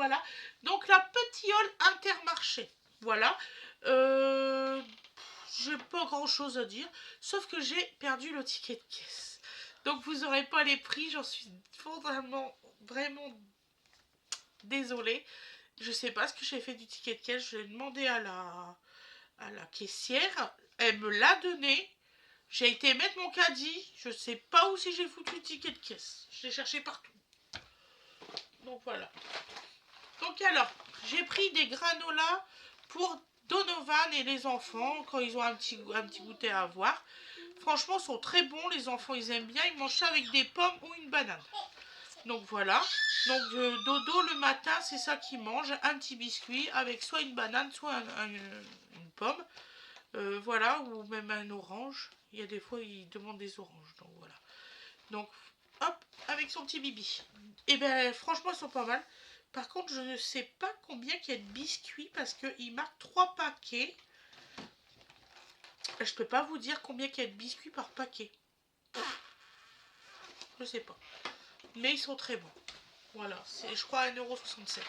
voilà. Donc la Petiole Intermarché. Voilà. J'ai pas grand chose à dire. Sauf que j'ai perdu le ticket de caisse. Donc vous n'aurez pas les prix. J'en suis vraiment désolée. Je sais pas ce que j'ai fait du ticket de caisse. Je l'ai demandé à la caissière. Elle me l'a donné. J'ai été mettre mon caddie. Je sais pas où si j'ai foutu le ticket de caisse. Je l'ai cherché partout. Donc voilà. Donc alors, j'ai pris des granolas pour Donovan et les enfants quand ils ont un petit goûter à avoir. Franchement, ils sont très bons. Les enfants, ils aiment bien. Ils mangent ça avec des pommes ou une banane. Donc voilà. Donc Dodo, le matin, c'est ça qu'il mange. Un petit biscuit avec soit une banane, soit une pomme. Voilà, ou même un orange. Il y a des fois, il demande des oranges. Donc voilà. Donc, hop, avec son petit bibi. Et bien, franchement, ils sont pas mal. Par contre, je ne sais pas combien il y a de biscuits parce qu'il marque 3 paquets. Je peux pas vous dire combien il y a de biscuits par paquet. Je sais pas. Mais ils sont très bons. Voilà, c'est je crois 1,67 €.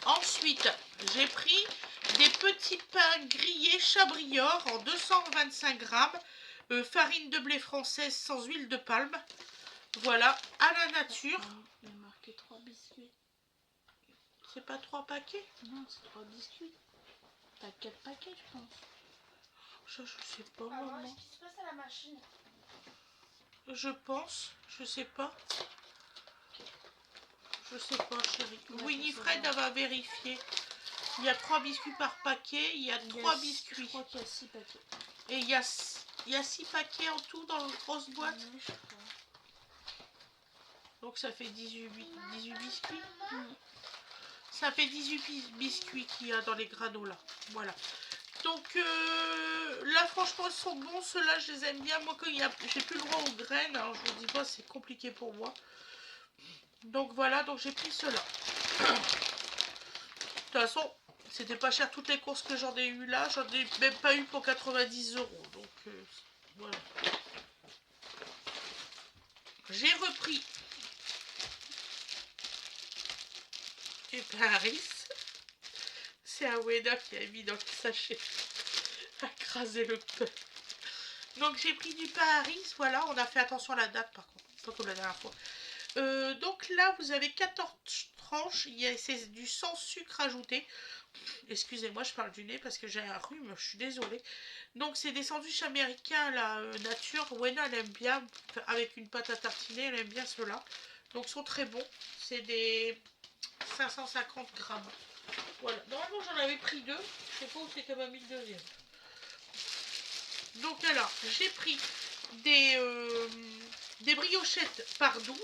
Ensuite, j'ai pris des petits pains grillés Chabrior en 225 grammes. Farine de blé française sans huile de palme. Voilà, à la nature. Il y a marqué 3 biscuits. C'est pas 3 paquets? Non, c'est 3 biscuits. T'as 4 paquets, je pense. Ça, je sais pas, Maman, maman. qu'est-ce qui se passe à la machine? Je pense, je sais pas. Je sais pas, chérie. Winifred, elle va vérifier. Il y a 3 biscuits par paquet. Il y a 3 biscuits. Je crois qu'il y a 6 paquets. Et il y a 6 paquets en tout dans la grosse boîte. Oui, je crois. Donc ça fait 18 biscuits. Ça fait 18 biscuits qu'il y a dans les granolas. Voilà. Donc là, franchement, ils sont bons. Ceux-là, je les aime bien. Moi, quand j'ai plus le droit aux graines, alors je vous dis pas, c'est compliqué pour moi. Donc voilà, donc j'ai pris ceux-là. De toute façon, c'était pas cher toutes les courses que j'en ai eu là. J'en ai même pas eu pour 90 €. Donc voilà. J'ai repris du Paris. C'est Aweda qui a mis dans le sachet. A crasé le pain. Donc j'ai pris du Paris. Voilà, on a fait attention à la date par contre. Pas comme la dernière fois. Donc là, vous avez 14 tranches. C'est du sans sucre ajouté. Excusez-moi, je parle du nez parce que j'ai un rhume. Je suis désolée. Donc c'est des sandwichs américains, la nature. Wena, elle aime bien. Avec une pâte à tartiner, elle aime bien ceux-là. Donc ils sont très bons. C'est des 550 grammes. Voilà. Normalement, j'en avais pris 2. Je sais pas où c'est qu'elle m'a mis le deuxième. Donc alors, j'ai pris des briochettes par 12,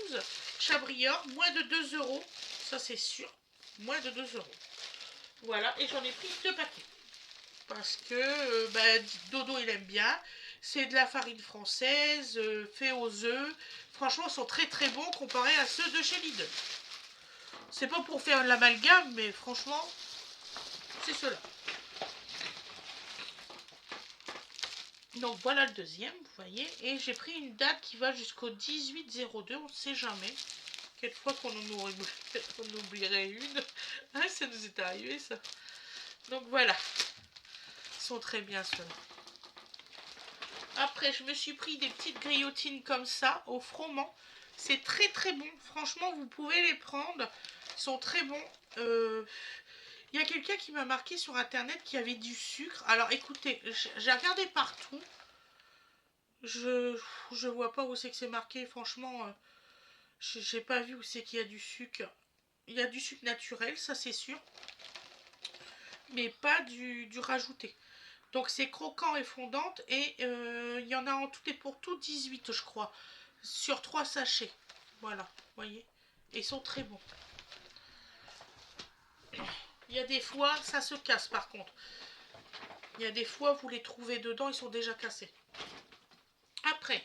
Chabrior, moins de 2 €, ça c'est sûr, moins de 2 €. Voilà, et j'en ai pris 2 paquets. Parce que Dodo il aime bien, c'est de la farine française, fait aux œufs. Franchement, ils sont très très bons comparés à ceux de chez Lidl. C'est pas pour faire l'amalgame, mais franchement, c'est ceux-là. Donc voilà le deuxième, vous voyez. Et j'ai pris une date qui va jusqu'au 18/02, on ne sait jamais. Quelquefois qu'on en oublierait une. Ah, ça nous est arrivé ça. Donc voilà. Ils sont très bien ceux-là. Après, je me suis pris des petites grillotines comme ça, au froment. C'est très très bon. Franchement, vous pouvez les prendre. Ils sont très bons. Il y a quelqu'un qui m'a marqué sur internet qu'il y avait du sucre. Alors écoutez, j'ai regardé partout. Je vois pas où c'est que c'est marqué. Franchement, j'ai pas vu où c'est qu'il y a du sucre. Il y a du sucre naturel, ça c'est sûr. Mais pas du rajouté. Donc c'est croquant et fondante. Et il y en a en tout et pour tout 18, je crois. Sur 3 sachets. Voilà, vous voyez. Et ils sont très bons. Il y a des fois, ça se casse par contre. Il y a des fois, vous les trouvez dedans, ils sont déjà cassés. Après,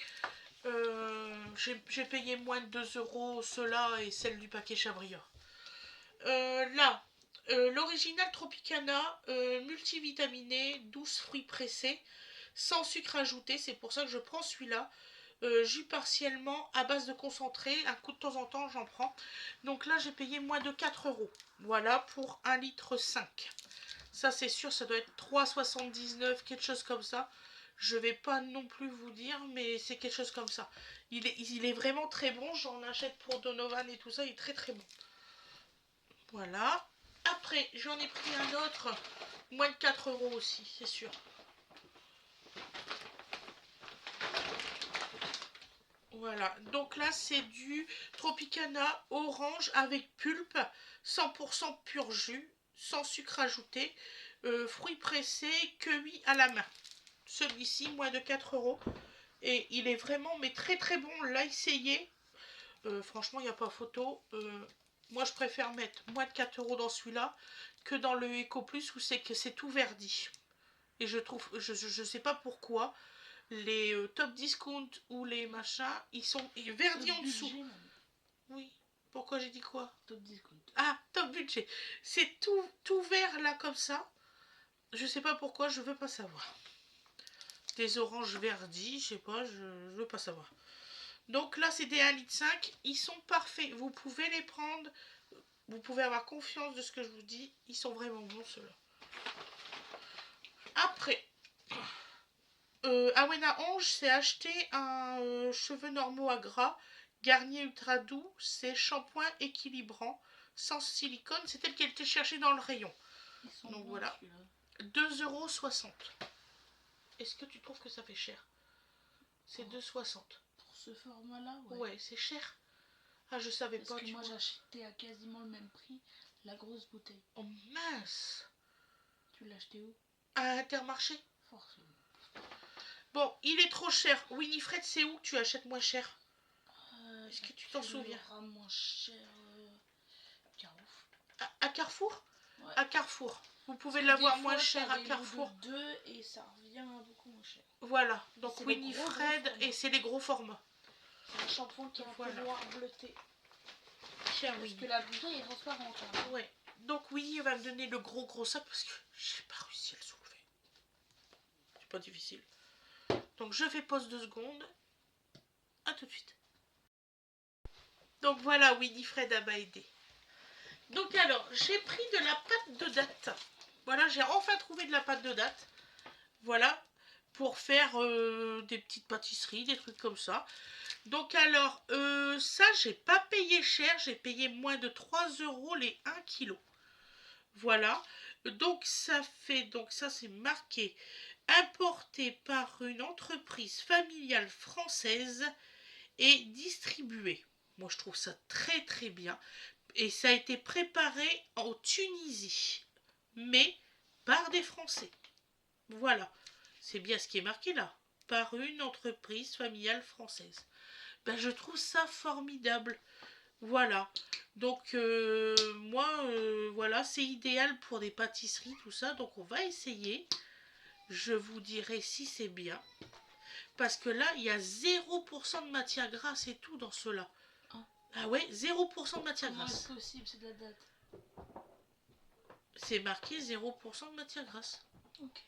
j'ai payé moins de 2 € ceux-là et celle du paquet Chabrior. Là, l'original Tropicana, multivitaminé, 12 fruits pressés, sans sucre ajouté. C'est pour ça que je prends celui-là. jus partiellement à base de concentré. Un coup de temps en temps, j'en prends. Donc là, j'ai payé moins de 4 euros. Voilà pour 1,5 litre. Ça, c'est sûr, ça doit être 3,79, quelque chose comme ça. Je vais pas non plus vous dire, mais c'est quelque chose comme ça. Il est vraiment très bon. J'en achète pour Donovan et tout ça. Il est très très bon. Voilà. Après, j'en ai pris un autre. Moins de 4 euros aussi, c'est sûr. Voilà. Donc là, c'est du Tropicana orange avec pulpe. 100% pur jus. Sans sucre ajouté. Fruits pressés, cueillis à la main. Celui-ci, moins de 4 euros. Et il est vraiment, mais très très bon. Là, essayez. Franchement, il n'y a pas photo. Moi, je préfère mettre moins de 4 euros dans celui-là que dans le Eco Plus où c'est que c'est tout verdi. Et je trouve, je sais pas pourquoi, les top discount ou les machins, ils sont verdis en dessous. Budget, Oui. Pourquoi j'ai dit quoi? top discount. Ah, top budget. C'est tout vert là comme ça. Je sais pas pourquoi, je veux pas savoir. Des oranges verdis, je sais pas, je veux pas savoir. Donc là, c'est des 1,5 litre. Ils sont parfaits. Vous pouvez les prendre. Vous pouvez avoir confiance de ce que je vous dis. Ils sont vraiment bons, ceux-là. Après, à Wena Onge, c'est acheté un cheveux normaux à gras. Garnier ultra doux. C'est shampoing équilibrant. Sans silicone. C'est tel qu'elle était cherchée dans le rayon. Donc bons, voilà. 2,60 €. Est-ce que tu trouves que ça fait cher? C'est 2,60 €. Pour ce format-là, ouais. Ouais, c'est cher. Ah, je savais pas. Parce que moi, j'ai acheté à quasiment le même prix la grosse bouteille. Oh mince! Tu l'as acheté où? À Intermarché. Forcément. Bon, il est trop cher. Winifred, c'est où que tu achètes moins cher? Est-ce que tu t'en souviens? Moins cher. Carrefour. À Carrefour? Ouais. À Carrefour. Vous pouvez l'avoir moins cher à Carrefour. 2 et ça revient beaucoup moins cher. Voilà, donc Winifred, et c'est les gros formats. C'est un shampoing qui est un peu noir bleuté. Tiens, oui. Parce que la bouteille est transparente. Hein. Ouais. Donc Winnie va me donner le gros sac parce que j'ai pas réussi à le soulever. C'est pas difficile. Donc je fais pause 2 secondes. À tout de suite. Donc voilà, Winifred m'a aidé. Donc alors, j'ai pris de la pâte de date. Voilà, j'ai enfin trouvé de la pâte de date. Voilà, pour faire des petites pâtisseries, des trucs comme ça. Donc alors, ça, j'ai pas payé cher. J'ai payé moins de 3 € les 1 kg. Voilà. Donc ça fait, donc ça c'est marqué, importé par une entreprise familiale française et distribué. Moi, je trouve ça très très bien. Et ça a été préparé en Tunisie, mais par des Français. Voilà. C'est bien ce qui est marqué là. Par une entreprise familiale française. Ben, je trouve ça formidable. Voilà. Donc, moi, voilà, c'est idéal pour des pâtisseries, tout ça. Donc, on va essayer. Je vous dirai si c'est bien. Parce que là, il y a 0% de matière grasse et tout dans ceux-là. Ah ouais, 0% de matière grasse. Comment est-ce possible, c'est de la date? C'est marqué 0% de matière grasse. Ok.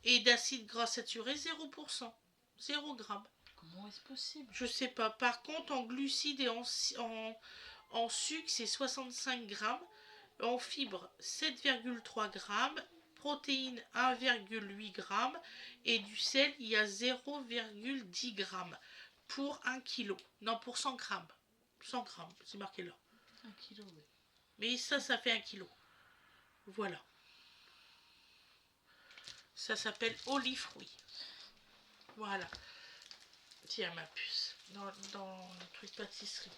Et d'acide gras saturé, 0%. 0 g. Comment est-ce possible? Je sais pas. Par contre, en glucides et en sucre, c'est 65 g. En fibres, 7,3 g. Protéines, 1,8 g. Et du sel, il y a 0,10 g. Pour 1 kg. Non, pour 100 g. 100 g, c'est marqué là. 1 kg, oui. Mais ça fait 1 kg. Voilà. Ça s'appelle Olifruit. Voilà. Tiens, ma puce. Dans le truc pâtisserie.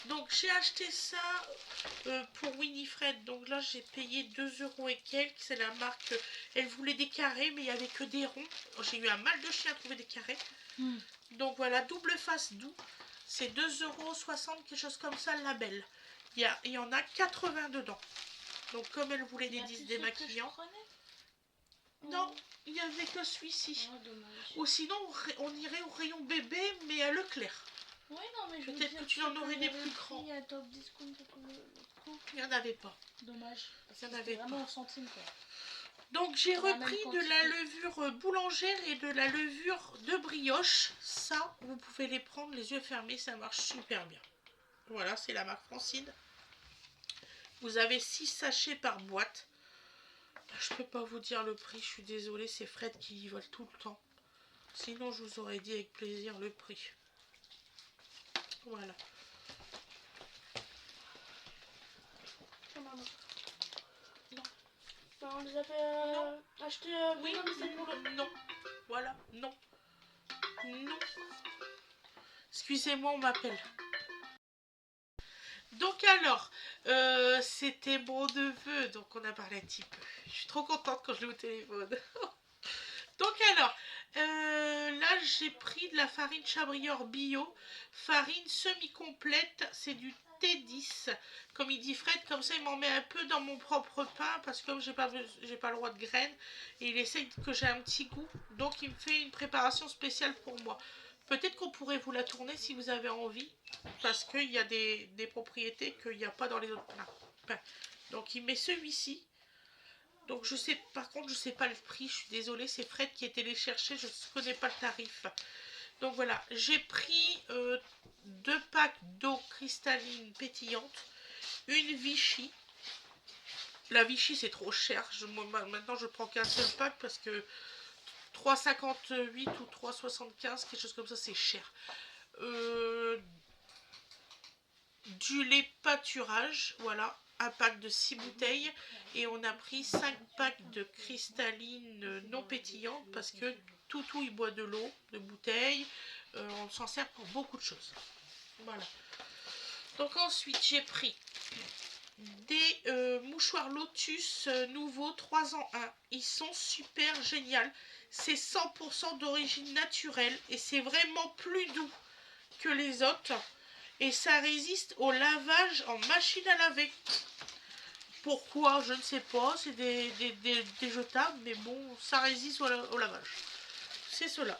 Donc, j'ai acheté ça pour Winifred. Donc là, j'ai payé 2 € et quelques. C'est la marque. Elle voulait des carrés, mais il n'y avait que des ronds. J'ai eu un mal de chien à trouver des carrés. Donc voilà, double face doux. C'est 2,60 €, quelque chose comme ça, le label. Il y en a 80 dedans. Donc, comme elle voulait des 10 démaquillants. Non, il n'y avait que celui-ci. Oh, dommage. Ou sinon, on irait au rayon bébé, mais à Leclerc. Oui, non, mais peut-être que tu en aurais des plus grands. Il y a top discount, Il n'y en avait pas. Dommage. Il n'y en avait vraiment en centimes, quoi. Donc j'ai Dans la même repris de quantité. la levure boulangère et de la levure de brioche. Ça, vous pouvez les prendre les yeux fermés, ça marche super bien. Voilà, c'est la marque Francine. Vous avez 6 sachets par boîte. Je peux pas vous dire le prix, je suis désolée, c'est Fred qui y vole tout le temps. Sinon, je vous aurais dit avec plaisir le prix. Voilà. Oh, maman. Non. Bah, on les a fait acheter Oui, pendant les 7 boulots. non. Voilà, non. Non. Excusez-moi, on m'appelle. Donc alors, c'était mon neveu, donc on a parlé un petit peu. Je suis trop contente quand je l'ai au téléphone. Donc alors, là j'ai pris de la farine Chabrior bio, farine semi-complète, c'est du T10. Comme il dit Fred, comme ça il m'en met un peu dans mon propre pain, parce que comme j'ai pas le droit de graines, et il essaye que j'ai un petit goût, donc il me fait une préparation spéciale pour moi. Peut-être qu'on pourrait vous la tourner si vous avez envie, parce qu'il y a des propriétés qu'il n'y a pas dans les autres pains. Donc il met celui-ci. Donc je sais, par contre je sais pas le prix, je suis désolée, c'est Fred qui est allé chercher, je ne connais pas le tarif. Donc voilà, j'ai pris 2 packs d'eau cristalline pétillante, une Vichy. La Vichy c'est trop cher, maintenant je prends qu'un seul pack parce que 3,58 ou 3,75, quelque chose comme ça, c'est cher. Du lait pâturage, voilà, un pack de 6 bouteilles, et on a pris 5 packs de cristalline non pétillante parce que tout il boit de l'eau, de bouteille, on s'en sert pour beaucoup de choses. Voilà. Donc ensuite j'ai pris des mouchoirs Lotus nouveaux 3 en 1. Ils sont super géniaux. C'est 100% d'origine naturelle et c'est vraiment plus doux que les autres. Et ça résiste au lavage en machine à laver. Pourquoi? Je ne sais pas. C'est des jetables, mais bon, ça résiste au lavage. C'est cela.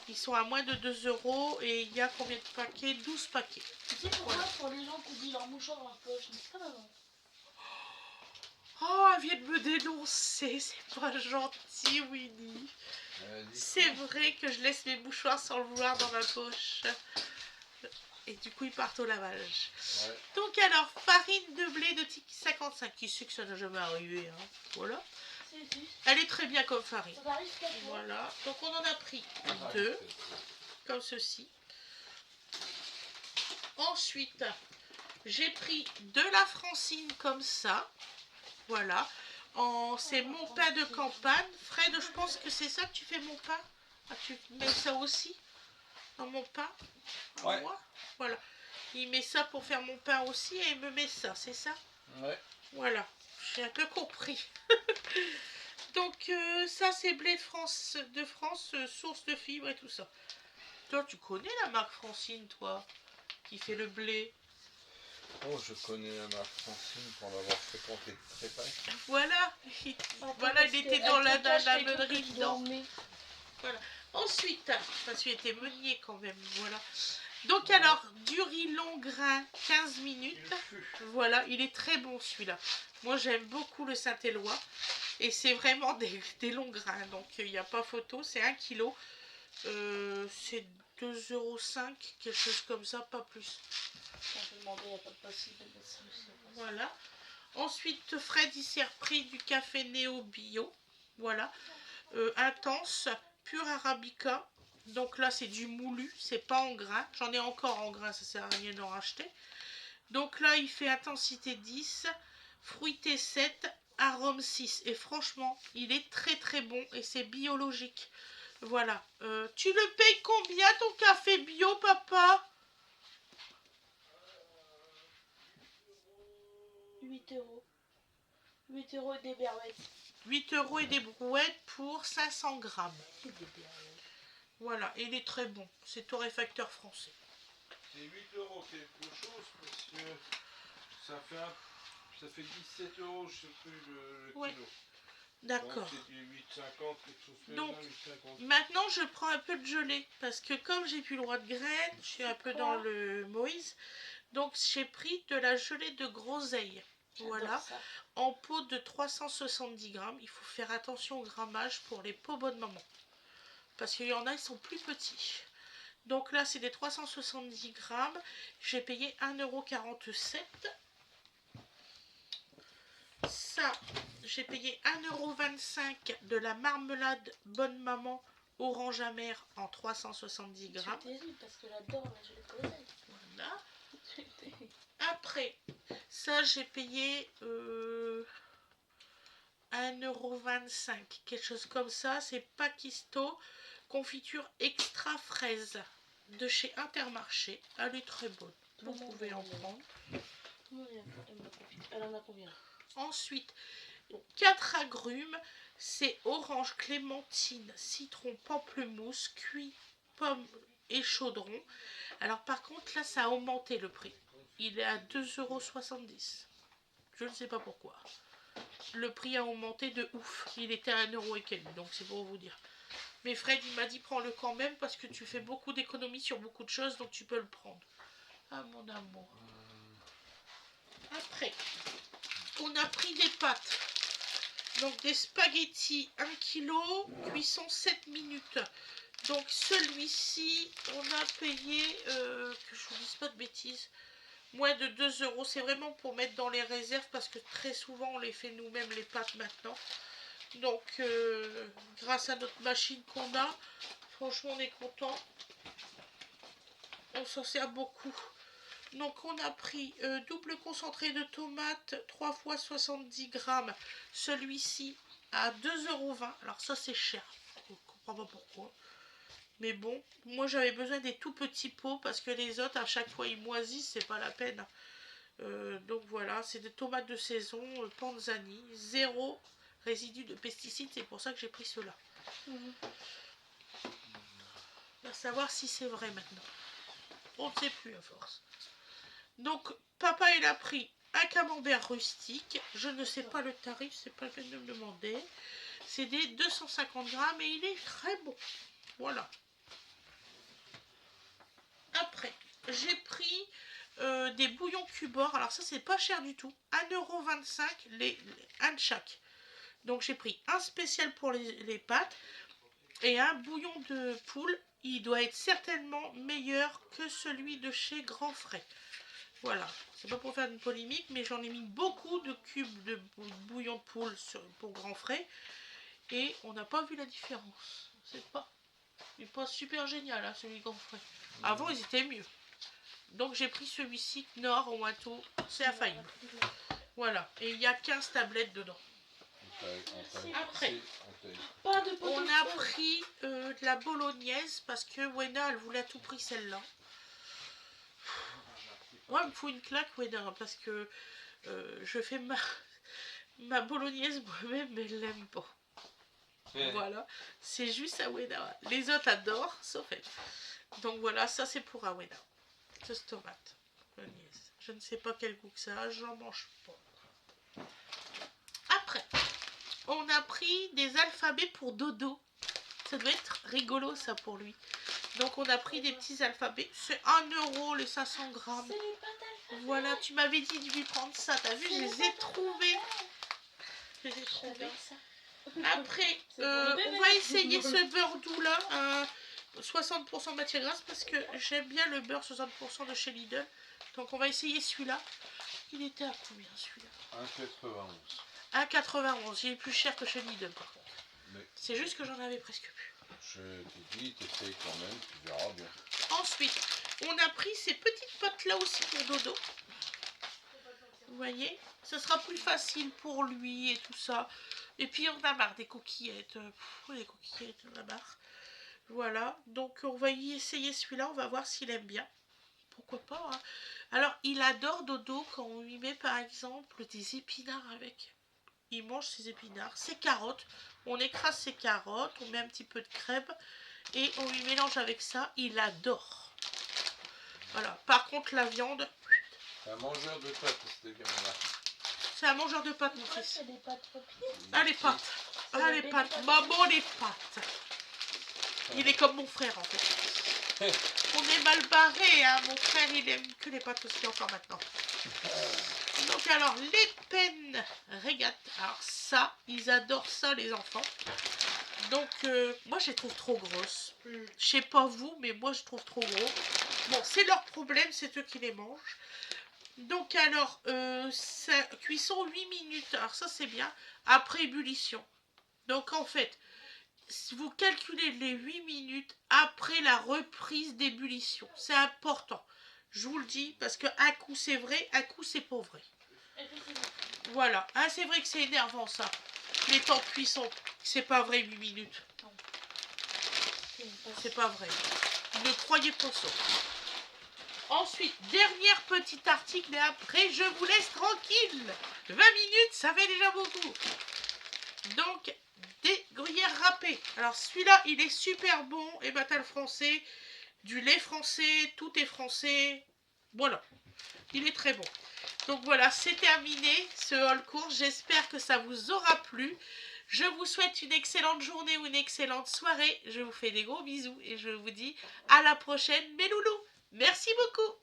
Ils sont à moins de 2 € et il y a combien de paquets? 12 paquets. Tu sais pourquoi Voilà. pour les gens qui oublient leur mouchoir dans leur poche? C'est pas maman. Oh, elle vient de me dénoncer. C'est pas gentil, Winnie. C'est vrai que je laisse mes mouchoirs sans le vouloir dans ma poche. Et du coup, ils partent au lavage. Ouais. Donc alors, farine de blé de Tiki 55. Qui sait que ça n'a jamais arrivé, hein. Voilà. Elle est très bien comme farine. Voilà. Donc on en a pris 2. Comme ceci. Ensuite, j'ai pris de la Francine comme ça. Voilà. C'est mon pain de campagne. Fred, je pense que c'est ça que tu fais mon pain. Ah, tu mets ça aussi dans mon pain? Ouais. Moi. Voilà. Il met ça pour faire mon pain aussi et il me met ça, c'est ça? Ouais. Voilà. J'ai un peu compris. Donc ça c'est blé de France, source de fibres et tout ça. Toi tu connais la marque Francine, toi, qui fait le blé? Oh, je connais la marque Francine pour l'avoir fréquenté très près. Voilà. Voilà, il était dans la meunerie dedans. Voilà. Ensuite, parce qu'il était meunier quand même, voilà. Donc alors, du riz long grain, 15 minutes. Voilà, il est très bon celui-là. Moi j'aime beaucoup le Saint-Éloi. Et c'est vraiment des longs grains. Donc il n'y a pas photo, c'est 1 kg. C'est 2,05 €, quelque chose comme ça, pas plus. Voilà. Ensuite, Fred il s'est repris du café Néo Bio. Voilà. Intense, pur Arabica. Donc là c'est du moulu, c'est pas en grain. J'en ai encore en grain, ça sert à rien d'en racheter. Donc là il fait intensité 10, fruité 7, arôme 6. Et franchement il est très très bon et c'est biologique. Voilà. Tu le payes combien ton café bio, papa? 8 €. 8 € et des brouettes. 8 € et des brouettes pour 500 grammes. Voilà, et il est très bon. C'est torréfacteur français. C'est 8 € quelque chose parce que ça fait 17 €, je sais plus le ouais. kilo. D'accord. C'est du 8,50, quelque chose comme donc, ça, 8,50. Maintenant, je prends un peu de gelée. Parce que comme j'ai plus le droit de graines, je suis un peu dans le Moïse. Donc, j'ai pris de la gelée de groseille. Voilà. Ça. En pot de 370 grammes. Il faut faire attention au grammage pour les pots bonne maman. Parce qu'il y en a, ils sont plus petits. Donc là, c'est des 370 grammes. J'ai payé 1,47 €. Ça, j'ai payé 1,25 € de la marmelade bonne maman orange amère en 370 grammes. Parce que là-dedans, je le connais. Voilà. Après, ça, j'ai payé 1,25 €, quelque chose comme ça. C'est Paquisto, confiture extra fraise de chez Intermarché. Elle est très bonne. Vous pouvez en prendre. Elle en a combien? Ensuite, 4 agrumes. C'est orange, clémentine, citron, pamplemousse, cuit, pomme et chaudron. Alors par contre, là, ça a augmenté le prix. Il est à 2,70 €. Je ne sais pas pourquoi. Le prix a augmenté de ouf. Il était à 1 € et quelques, donc c'est pour vous dire. Mais Fred, il m'a dit prends-le quand même parce que tu fais beaucoup d'économies sur beaucoup de choses, donc tu peux le prendre. Ah mon amour. Après, on a pris des pâtes. Donc des spaghettis 1 kg, cuisson 7 minutes. Donc celui-ci, on a payé, que je vous dise pas de bêtises, moins de 2 €. C'est vraiment pour mettre dans les réserves parce que très souvent on les fait nous-mêmes les pâtes maintenant. Donc grâce à notre machine qu'on a, franchement on est content. On s'en sert beaucoup. Donc on a pris double concentré de tomates 3 fois 70 grammes. Celui-ci à 2,20 €. Alors ça c'est cher. Je ne comprends pas pourquoi. Mais bon, moi j'avais besoin des tout petits pots parce que les autres à chaque fois ils moisissent, c'est pas la peine. Donc voilà, c'est des tomates de saison, Panzani, 0 résidu de pesticides, c'est pour ça que j'ai pris ceux-là. On va savoir si c'est vrai maintenant. On ne sait plus à force. Donc papa il a pris un camembert rustique, je ne sais pas le tarif, c'est pas la peine de me demander. C'est des 250 grammes et il est très bon. Voilà. Après, j'ai pris des bouillons Cubor. Alors ça, c'est pas cher du tout. 1,25 € un de chaque. Donc j'ai pris un spécial pour les pâtes et un bouillon de poule. Il doit être certainement meilleur que celui de chez Grand Frais. Voilà. C'est pas pour faire une polémique, mais j'en ai mis beaucoup de cubes de bouillon de poule pour Grand Frais. Et on n'a pas vu la différence. Il n'est pas super génial, hein, celui Grand Frais. Avant, ils étaient mieux. Donc, j'ai pris celui-ci, Knorr au Watteau. C'est infaillible. Voilà. Et il y a 15 tablettes dedans. Après, on a pris de la bolognaise parce que Wena, elle voulait à tout prix celle-là. Moi, il me faut une claque, Wena, parce que je fais ma bolognaise moi-même, mais elle l'aime pas. Voilà, c'est juste Awena. Les autres adorent, sauf elle. Donc voilà, ça c'est pour Awena. Sauce tomate. Je ne sais pas quel goût que ça a, j'en mange pas. Après, on a pris des alphabets pour Dodo. Ça doit être rigolo ça pour lui. Donc on a pris des petits alphabets. C'est 1 € les 500 grammes. Voilà, tu m'avais dit de lui prendre ça. T'as vu, je les ai trouvés. Je les ai trouvés. Après, on va essayer ce beurre doux là, à 60% de matière grasse parce que j'aime bien le beurre 60% de chez Lidl. Donc on va essayer celui-là. Il était à combien celui-là? 1,91. 1,91. Il est plus cher que chez Lidl par contre. C'est juste que j'en avais presque plus. Je t'ai dit, t'essayes quand même, tu verras bien. Ensuite, on a pris ces petites pâtes là aussi pour Dodo. Vous voyez, ça sera plus facile pour lui et tout ça. Et puis on a marre des coquillettes. Les coquillettes, on a marre. Voilà, donc on va y essayer celui-là, on va voir s'il aime bien. Pourquoi pas, hein. Alors, il adore Dodo quand on lui met par exemple des épinards avec. Il mange ses épinards, ses carottes. On écrase ses carottes, on met un petit peu de crème et on lui mélange avec ça. Il adore. Voilà, par contre la viande... C'est un mangeur de pâtes, ce gamin-là. C'est un mangeur de pâtes, mon fils. C'est des pâtes Ah, les pâtes. Ah, les pâtes. Maman, les pâtes. Il est comme mon frère, en fait. On est mal barré, hein. Mon frère, il aime que les pâtes aussi encore maintenant. Donc alors, les pennes régate. Alors ça, ils adorent ça les enfants. Donc moi je les trouve trop grosses. Je sais pas vous, mais moi je trouve trop gros. Bon, c'est leur problème, c'est eux qui les mangent. Donc alors, cuisson 8 minutes. Alors ça c'est bien. Après ébullition. Donc en fait, si vous calculez les 8 minutes après la reprise d'ébullition. C'est important. Je vous le dis, parce que un coup c'est vrai, un coup c'est pas vrai. Voilà. Ah, c'est vrai que c'est énervant ça. Les temps de cuisson. C'est pas vrai 8 minutes. C'est pas vrai. Ne croyez pas ça. Ensuite, dernier petit article et après je vous laisse tranquille. 20 minutes, ça fait déjà beaucoup. Donc, des gruyères râpées. Alors celui-là, il est super bon. Et bah t'as le français, du lait français, tout est français. Voilà. Il est très bon. Donc voilà, c'est terminé ce haul course. J'espère que ça vous aura plu. Je vous souhaite une excellente journée ou une excellente soirée. Je vous fais des gros bisous et je vous dis à la prochaine, mes loulous. Merci beaucoup.